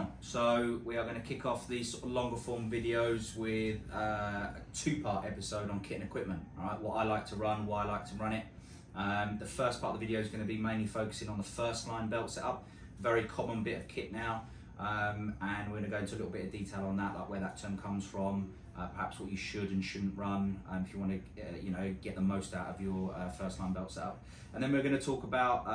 channel. So we are going to kick off these sort of longer form videos with a two-part episode on kit and equipment. All right, what I like to run, why I like to run it. The first part of the video is going to be mainly focusing on the first line belt setup, very common bit of kit now, and we're going to go into a little bit of detail on that, like where that term comes from, perhaps what you should and shouldn't run if you want to get the most out of your first line belt setup. And then we're going to talk about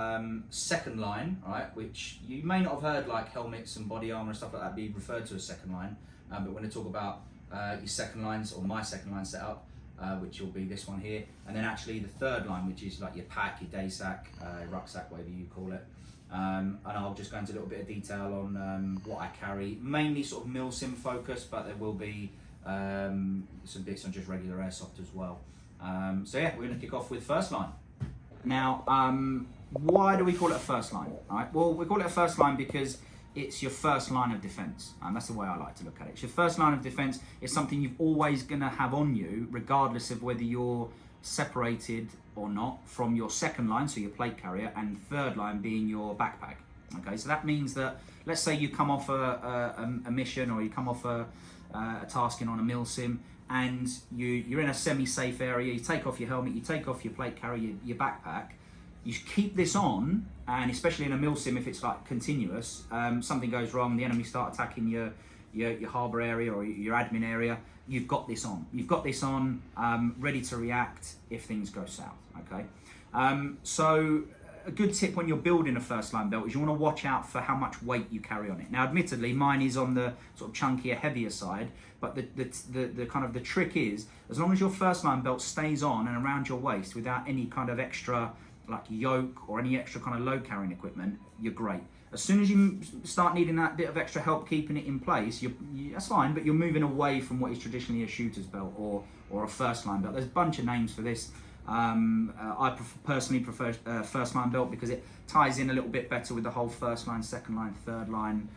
second line, right, which you may not have heard, like helmets and body armor and stuff like that be referred to as second line, but we're going to talk about your second lines, or my second line setup, which will be this one here, and then actually the third line, which is like your pack, your day sack, rucksack, whatever you call it. And I'll just go into a little bit of detail on what I carry, mainly sort of milsim focus, but there will be some bits on just regular airsoft as well. So yeah, we're going to kick off with first line. Now, why do we call it a first line? All right, well, we call it a first line because it's your first line of defense, and that's the way I like to look at it. It's your first line of defense. It's something you're always going to have on you, regardless of whether you're separated or not from your second line, so your plate carrier, and third line being your backpack. Okay, so that means that, let's say you come off a mission, or you come off a tasking on a milsim, and you're in a semi-safe area, you take off your helmet, you take off your plate carrier, your backpack, you keep this on, and especially in a milsim, if it's like continuous, something goes wrong, the enemy start attacking your harbour area or your admin area, you've got this on. You've got this on, ready to react if things go south, okay? So a good tip when you're building a first line belt is you want to watch out for how much weight you carry on it. Now, admittedly, mine is on the sort of chunkier, heavier side, but the kind of the trick is, as long as your first line belt stays on and around your waist without any kind of extra like yoke or any extra kind of load carrying equipment, you're great. As soon as you start needing that bit of extra help keeping it in place, that's fine, but you're moving away from what is traditionally a shooter's belt or a first line belt. There's a bunch of names for this. I personally prefer first line belt because it ties in a little bit better with the whole first line, second line, third line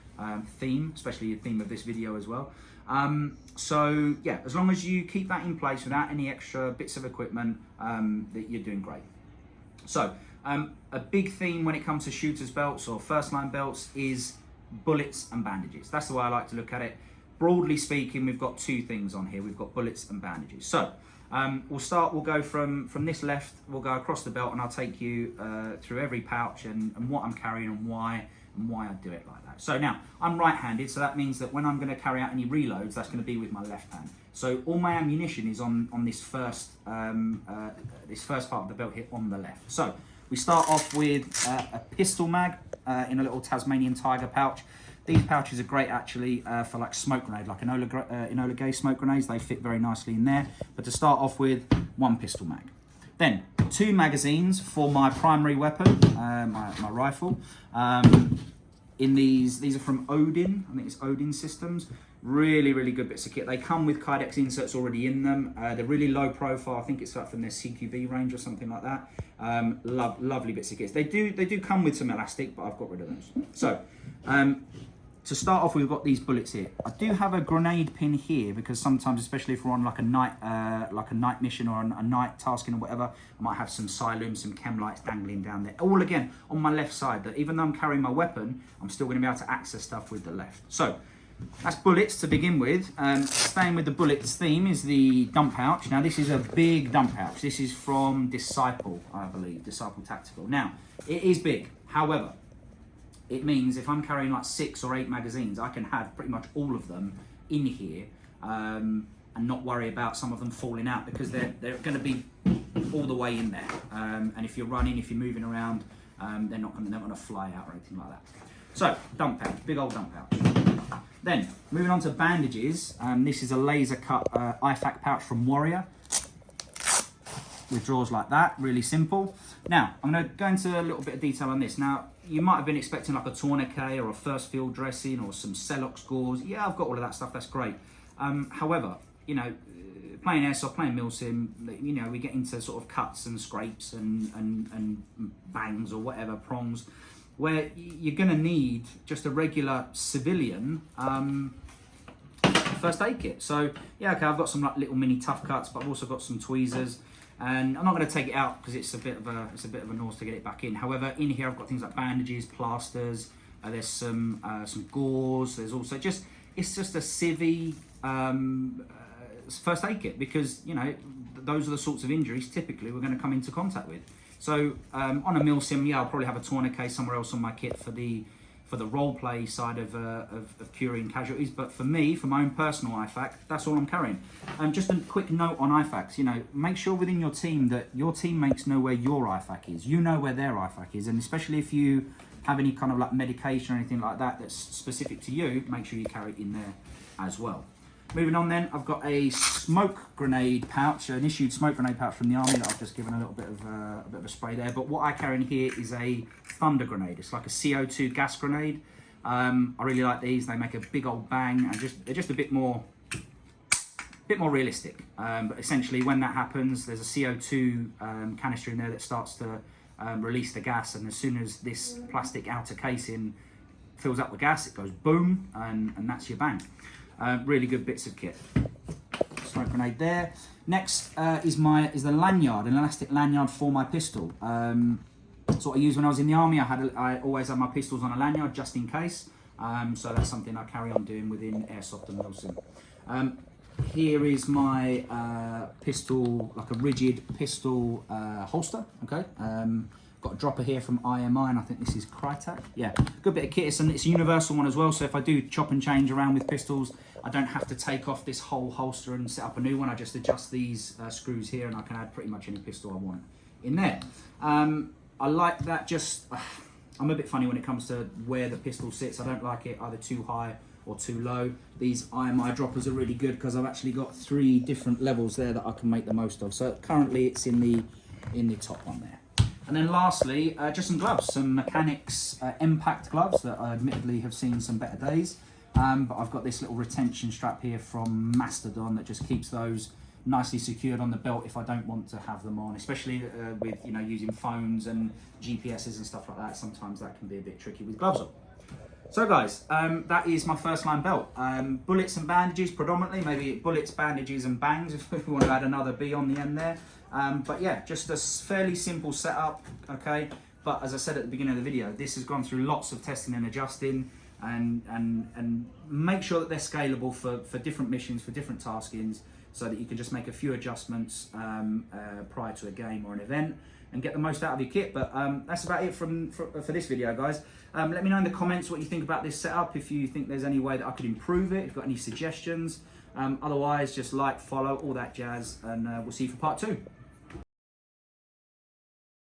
theme, especially the theme of this video as well. So yeah, as long as you keep that in place without any extra bits of equipment, that you're doing great. So a big theme when it comes to shooters belts or first line belts is bullets and bandages. That's the way I like to look at it. Broadly speaking, we've got two things on here. We've got bullets and bandages. So we'll go from this left, we'll go across the belt, and I'll take you through every pouch and what I'm carrying and why I do it like that. So now, I'm right-handed, so that means that when I'm going to carry out any reloads, that's going to be with my left hand. So all my ammunition is on this first part of the belt here on the left. So we start off with a pistol mag in a little Tasmanian Tiger pouch. These pouches are great actually for like smoke grenade, like Enola Gay smoke grenades. They fit very nicely in there. But to start off with, one pistol mag. Then two magazines for my primary weapon, my rifle. These are from Odin. I think it's Odin Systems. Really, really good bits of kit. They come with Kydex inserts already in them. They're really low profile. I think it's like from their CQB range or something like that. Lovely bits of kit. They do come with some elastic, but I've got rid of those. So, to start off, we've got these bullets here. I do have a grenade pin here because sometimes, especially if we're on like a night mission or a night tasking or whatever, I might have some Silum, some chem lights dangling down there. All again on my left side. That even though I'm carrying my weapon, I'm still going to be able to access stuff with the left. So that's bullets to begin with. Staying with the bullets theme is the dump pouch. Now this is a big dump pouch. This is from Disciple, I believe, Disciple Tactical. Now it is big. However, it means if I'm carrying like 6 or 8 magazines, I can have pretty much all of them in here and not worry about some of them falling out because they're going to be all the way in there. And if you're running, if you're moving around, they're not going to fly out or anything like that. So dump pouch, big old dump pouch. Then moving on to bandages. This is a laser cut IFAK pouch from Warrior. With drawers like that, really simple. Now, I'm going to go into a little bit of detail on this. Now, you might have been expecting like a tourniquet or a first field dressing or some Celox gauze. Yeah, I've got all of that stuff, that's great. However, playing airsoft, playing milsim, we get into sort of cuts and scrapes and bangs or whatever, prongs, where you're going to need just a regular civilian first aid kit. So, yeah, okay, I've got some like little mini tough cuts, but I've also got some tweezers. And I'm not going to take it out because it's a bit of a noise to get it back in. However, in here I've got things like bandages, plasters, There's some gauze. There's also it's just a civvy first aid kit, because you know those are the sorts of injuries typically we're going to come into contact with. So on a milsim, yeah, I'll probably have a tourniquet somewhere else on my kit for the role play side of curing casualties. But for me, for my own personal IFAK, that's all I'm carrying. Just a quick note on IFAKs, you know, make sure within your team that your teammates know where your IFAK is. You know where their IFAK is, and especially if you have any kind of like medication or anything like that that's specific to you, make sure you carry it in there as well. Moving on then, I've got a smoke grenade pouch, an issued smoke grenade pouch from the army that I've just given a little bit of a spray there. But what I carry in here is a thunder grenade. It's like a CO2 gas grenade. I really like these. They make a big old bang, and they're just a bit more realistic. But essentially, when that happens, there's a CO2 canister in there that starts to release the gas, and as soon as this plastic outer casing fills up with gas, it goes boom, and that's your bang. Really good bits of kit. Smoke grenade there. Next is the lanyard, an elastic lanyard for my pistol. That's what I used when I was in the army. I always had my pistols on a lanyard just in case. So that's something I carry on doing within Airsoft and milsim. Here is my pistol, like a rigid pistol holster. Okay. Got a dropper here from IMI, and I think this is Crytek. Yeah, good bit of kit. It's a universal one as well, so if I do chop and change around with pistols, I don't have to take off this whole holster and set up a new one. I just adjust these screws here, and I can add pretty much any pistol I want in there. I like that. I'm a bit funny when it comes to where the pistol sits. I don't like it either too high or too low. These IMI droppers are really good because I've actually got 3 different levels there that I can make the most of. So currently it's in the top one there. And then lastly, just some gloves, some Mechanics Impact gloves that I admittedly have seen some better days. But I've got this little retention strap here from Mastodon that just keeps those nicely secured on the belt if I don't want to have them on, especially with using phones and GPSs and stuff like that. Sometimes that can be a bit tricky with gloves on. So guys, that is my first line belt. Bullets and bandages predominantly, maybe bullets, bandages and bangs if we want to add another B on the end there. But yeah, just a fairly simple setup, okay? But as I said at the beginning of the video, this has gone through lots of testing and adjusting, and make sure that they're scalable for different missions, for different taskings, so that you can just make a few adjustments prior to a game or an event and get the most out of your kit. But that's about it for this video, guys. Let me know in the comments what you think about this setup, if you think there's any way that I could improve it, if you've got any suggestions. Otherwise, just like, follow, all that jazz, and we'll see you for part 2.